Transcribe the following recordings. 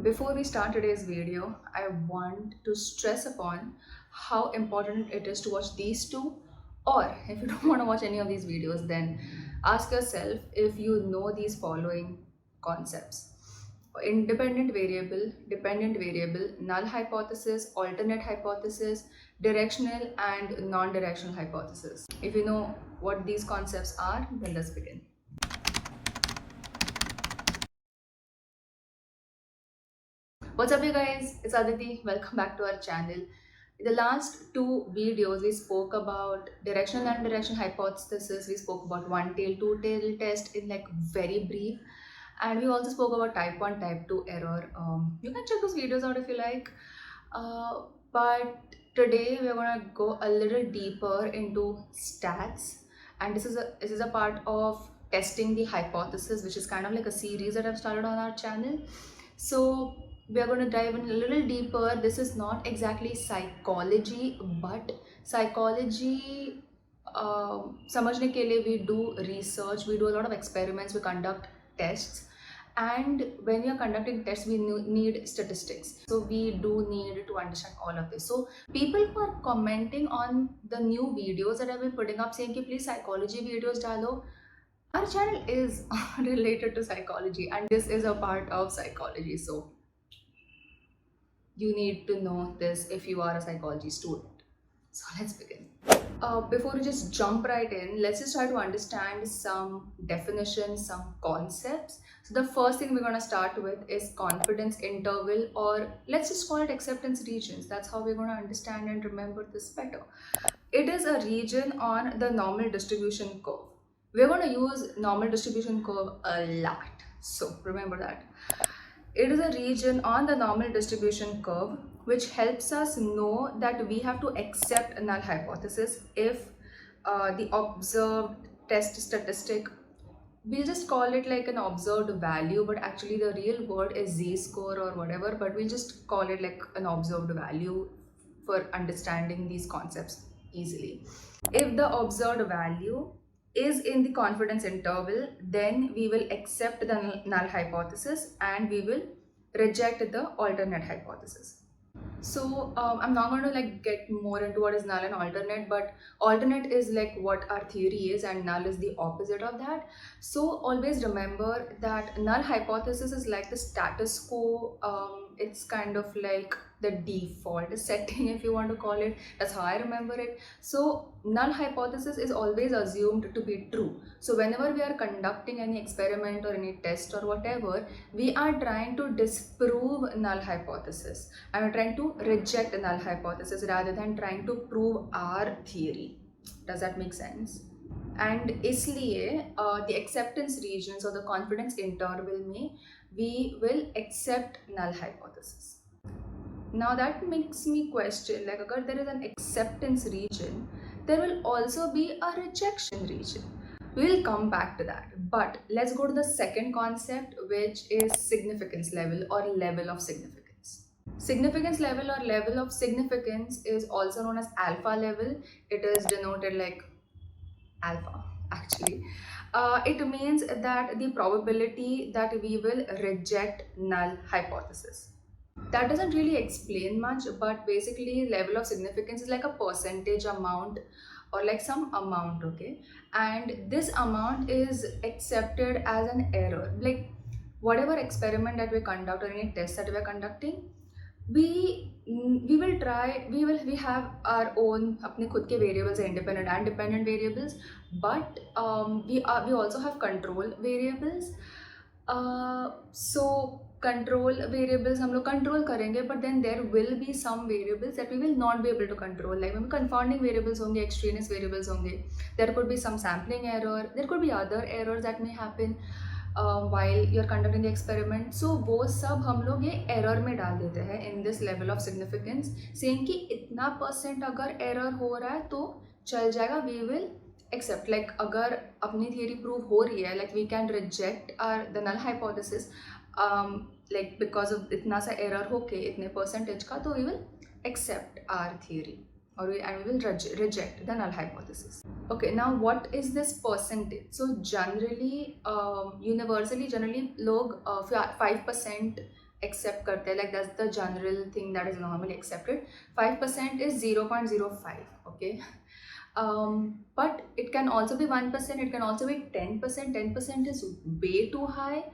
Before we start today's video, I want to stress upon how important it is to watch these two. Or if you don't want to watch any of these videos, then ask yourself if you know these following concepts: independent variable, dependent variable, null hypothesis, alternate hypothesis, directional and non directional hypothesis. If you know what these concepts are, then let's begin. What's up, you guys? It's Aditi. Welcome back to our channel. In the last two videos, we spoke about directional and directional hypothesis. We spoke about one tail, two tail test in like very brief, and we also spoke about type 1, type 2 error. You can check those videos out if you like. But today we're gonna go a little deeper into stats, and this is a part of testing the hypothesis, which is kind of like a series that I've started on our channel. So we are going to dive in a little deeper. This is not exactly psychology, but psychology समझने के लिए we do research, we do a lot of experiments, we conduct tests, and when we are conducting tests we need statistics, so we do need to understand all of this. So people who are commenting on the new videos that I've been putting up saying कि please psychology videos डालो, our channel is related to psychology and this is a part of psychology, so you need to know this if you are a psychology student. So let's begin. Before we just jump right in, let's just try to understand some definitions, some concepts. So the first thing we're going to start with is confidence interval, or let's just call it acceptance regions. That's how we're going to understand and remember this better. It is a region on the normal distribution curve. We're going to use normal distribution curve a lot, so remember that. It is a region on the normal distribution curve which helps us know that we have to accept a null hypothesis if the observed test statistic, we'll just call it like an observed value, but actually the real word is z-score or whatever, but we'll just call it like an observed value for understanding these concepts easily. If the observed value is in the confidence interval, then we will accept the null hypothesis and we will reject the alternate hypothesis. So I'm not going to like get more into what is null and alternate, but alternate is like what our theory is and null is the opposite of that. So always remember that null hypothesis is like the status quo. It's kind of like the default setting, if you want to call it. That's how I remember it. So null hypothesis is always assumed to be true. So whenever we are conducting any experiment or any test or whatever, we are trying to disprove null hypothesis and we're trying to reject null hypothesis rather than trying to prove our theory. Does that make sense? And इसलिए the acceptance regions or the confidence interval में we will accept null hypothesis. Now that makes me question, like agar there is an acceptance region, there will also be a rejection region. We'll come back to that, but let's go to the second concept, which is significance level or level of significance. Significance level or level of significance is also known as alpha level. It is denoted like alpha actually. It means that the probability that we will reject null hypothesis. That doesn't really explain much, but basically level of significance is like a percentage amount or like some amount, okay, and this amount is accepted as an error. Like whatever experiment that we conduct or any test that we are conducting, we will try, we have our own अपने खुद के variables, independent and dependent variables, but we also have control variables. So control variables हम लोग control करेंगे, but then there will be some variables that we will not be able to control, like maybe confounding variables होंगे, extraneous variables होंगे, there could be some sampling error, there could be other errors that may happen while you're conducting the experiment. So वो सब हम लोग ये error में डाल देते हैं in this level of significance, saying कि इतना % अगर error हो रहा है तो चल जाएगा, we will accept. Like अगर अपनी theory prove हो रही है, like we can reject the null hypothesis like because of इतना सा error होके इतने % का, तो we will accept our theory and we will reject the null hypothesis. Okay, now what is this percentage? So generally universally generally लोग 5% accept karte hain, like that's the general thing that is normally accepted. 5% is 0.05, okay. But it can also be 1%, it can also be 10%. 10% is way too high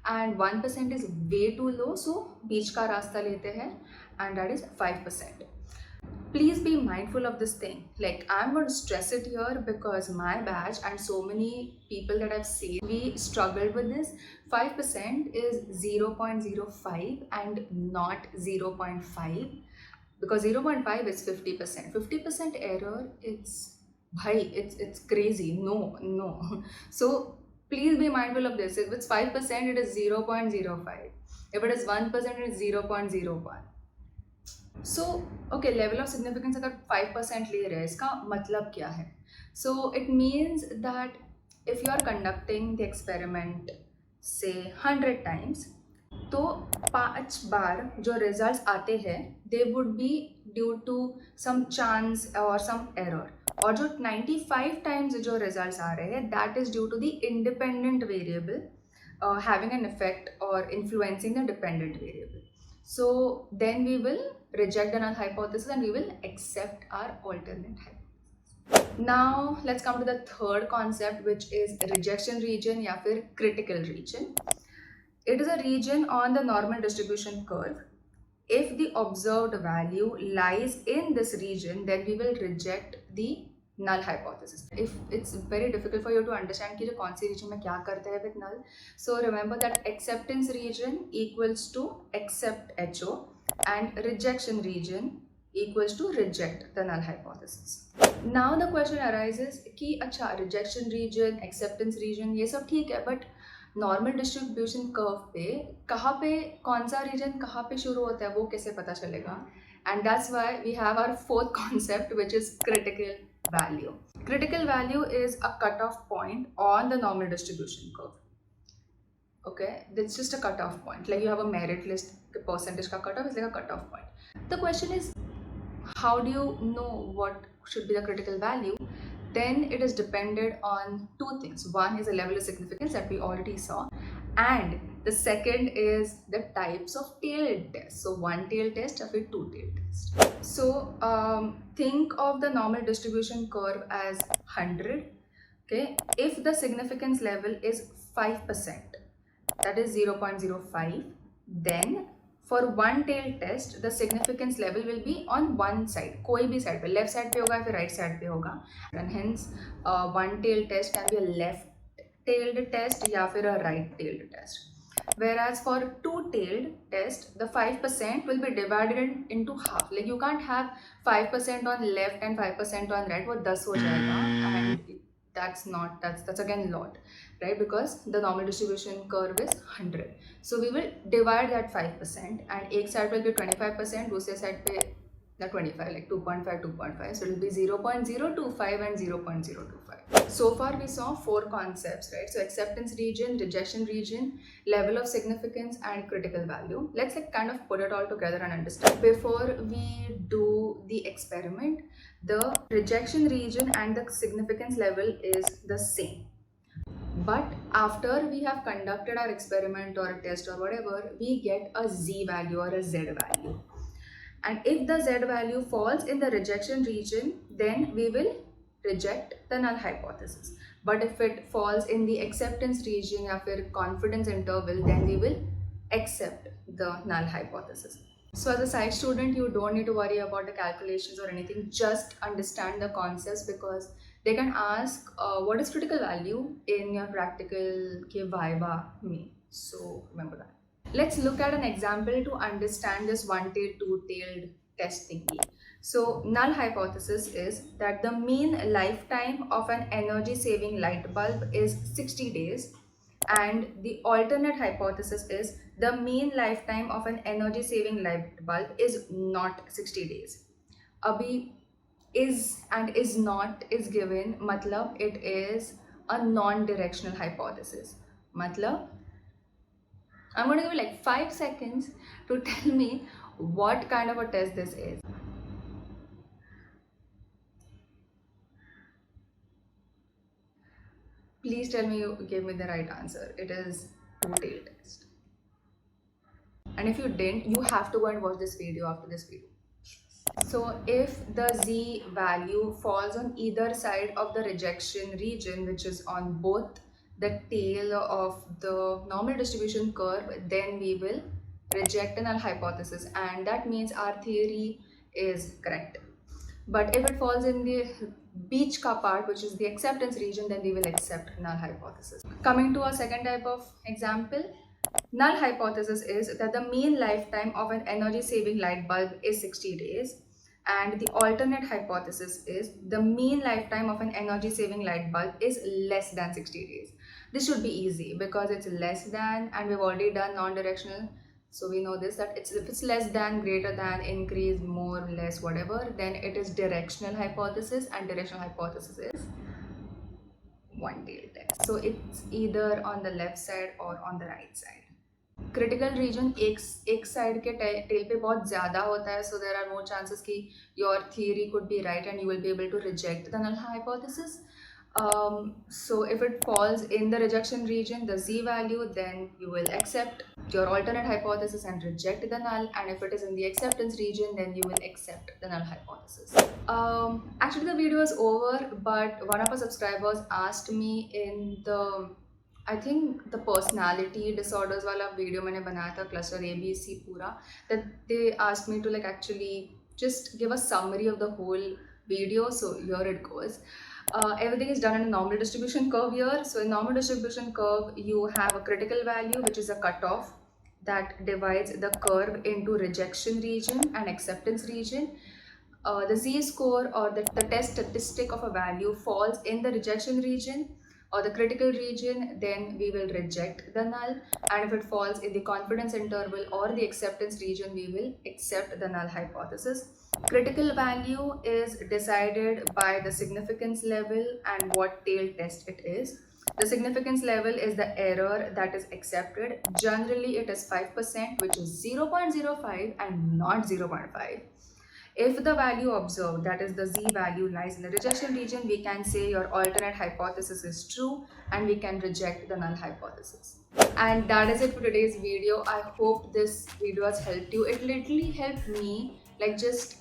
and 1% is way too low, so beech ka rasta lete hain, and that is 5%. Please be mindful of this thing. Like, I'm going to stress it here because my batch and so many people that I've seen, we struggled with this. 5% is 0.05 and not 0.5, because 0.5 is 50%. 50% error, it's crazy. No. So please be mindful of this. If it's 5%, it is 0.05. If it is 1%, it is 0.01. So okay, level of significance अगर 5% ले रहे हैं, इसका मतलब क्या है? So it means that if you are conducting the experiment से 100 times, तो 5 बार जो रिजल्ट्स आते हैं they would be due to some chance और सम एरर, और जो 95 टाइम्स जो रिजल्ट्स आ रहे हैं that is due to the independent variable having an effect or influencing the dependent variable. So then we will reject the null hypothesis and we will accept our alternate hypothesis. Now let's come to the third concept, which is rejection region या फिर critical region. It is a region on the normal distribution curve. If the observed value lies in this region, then we will reject the null hypothesis. If it's very difficult for you to understand कि जो कौन सी region में क्या करता है with null, so remember that acceptance region equals to accept HO and rejection region equals to reject the null hypothesis. Now the question arises कि अच्छा rejection region, acceptance region ये सब ठीक है, but नॉर्मल डिस्ट्रीब्यूशन कर्व पे कहाँ पे कौन सा रीजन कहाँ पे शुरू होता है वो कैसे पता चलेगा? And that's why we have our fourth concept, which is critical value. Critical value is a cutoff point on the normal distribution curve. Okay, it's just a cutoff point. Like you have a merit list, the percentage ka cutoff is like a cutoff point. The question is, how do you know what should be the critical value? Then it is dependent on two things. One is the level of significance that we already saw, and the second is the types of tailed tests. So one tailed test or two tailed tests. So think of the normal distribution curve as 100. Okay, if the significance level is 5%, that is 0.05, then for one tailed test the significance level will be on one side, कोई भी side पे, left side पे होगा या फिर right side पे होगा, and hence one tailed test can be a left tailed test या फिर a right tailed test. Whereas for two-tailed test, the 5% will be divided into half. Like you can't have 5% on left and 5% on right. वो 10 हो जाएगा, and that's again a lot, right? Because the normal distribution curve is 100. So we will divide that 5%, and एक side will be 25%, दूसरे side पे the 25, like 2.5. So it will be 0.025 and 0.025. So far we saw 4 concepts, right? So acceptance region, rejection region, level of significance, and critical value. Let's like kind of put it all together and understand. Before we do the experiment, the rejection region and the significance level is the same. But after we have conducted our experiment or a test or whatever, we get a Z value or a Z value. And if the Z value falls in the rejection region, then we will reject the null hypothesis. But if it falls in the acceptance region or confidence interval, then we will accept the null hypothesis. So as a Psych student, you don't need to worry about the calculations or anything. Just understand the concepts, because they can ask what is critical value in your practical ke viva mein. So remember that. Let's look at an example to understand this one-tailed, two-tailed test thingy. So null hypothesis is that the mean lifetime of an energy-saving light bulb is 60 days, and the alternate hypothesis is the mean lifetime of an energy-saving light bulb is not 60 days. Abhi is and is not is given, matlab it is a non-directional hypothesis. Matlab I'm going to give you like 5 seconds to tell me what kind of a test this is. Please tell me you gave me the right answer. It is two-tailed test. And if you didn't, you have to go and watch this video after this video. So if the z value falls on either side of the rejection region, which is on both the tail of the normal distribution curve, then we will reject a null hypothesis, and that means our theory is correct. But if it falls in the beach ka part, which is the acceptance region, then we will accept null hypothesis. Coming to a second type of example, null hypothesis is that the mean lifetime of an energy saving light bulb is 60 days, and the alternate hypothesis is the mean lifetime of an energy saving light bulb is less than 60 days. This should be easy because it's less than, and we've already done non-directional, so we know this, that if it's less than, greater than, increase, more, less, whatever, then it is directional hypothesis, and directional hypothesis is one tail test. So it's either on the left side or on the right side. Critical region एक side के tail पे बहुत ज़्यादा होता है, so there are more chances कि your theory could be right and you will be able to reject the null hypothesis. So if it falls in the rejection region, the z value, then you will accept your alternate hypothesis and reject the null, and if it is in the acceptance region, then you will accept the null hypothesis. Actually the video is over, but one of our subscribers asked me in the, I think the personality disorders wala video मैंने बनाया था, cluster ABC पूरा, that they asked me to like actually just give a summary of the whole video. So here it goes. Everything is done in a normal distribution curve here. So in normal distribution curve, you have a critical value, which is a cutoff that divides the curve into rejection region and acceptance region. The z-score or the test statistic of a value falls in the rejection region or the critical region, then we will reject the null, and if it falls in the confidence interval or the acceptance region, we will accept the null hypothesis. Critical value is decided by the significance level and what tail test it is. The significance level is the error that is accepted. Generally it is 5%, which is 0.05 and not 0.5. If the value observed, that is the z value, lies in the rejection region, we can say your alternate hypothesis is true and we can reject the null hypothesis. And that is it for today's video. I hope this video has helped you. It literally helped me like just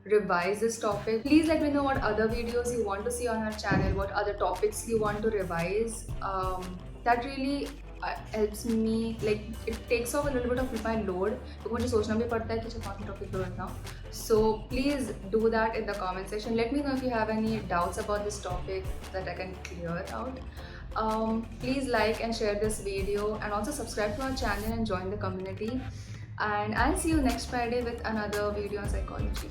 revise this topic. Please let me know what other videos you want to see on our channel, what other topics you want to revise. That really helps me, like it takes off a little bit of my load, क्योंकि मुझे सोचना भी पड़ता है कि अच्छा कौन सा टॉपिक लो रखना. So please do that in the comment section. Let me know if you have any doubts about this topic that I can clear out. Please like and share this video, and also subscribe to our channel and join the community. And I'll see you next Friday with another video on psychology.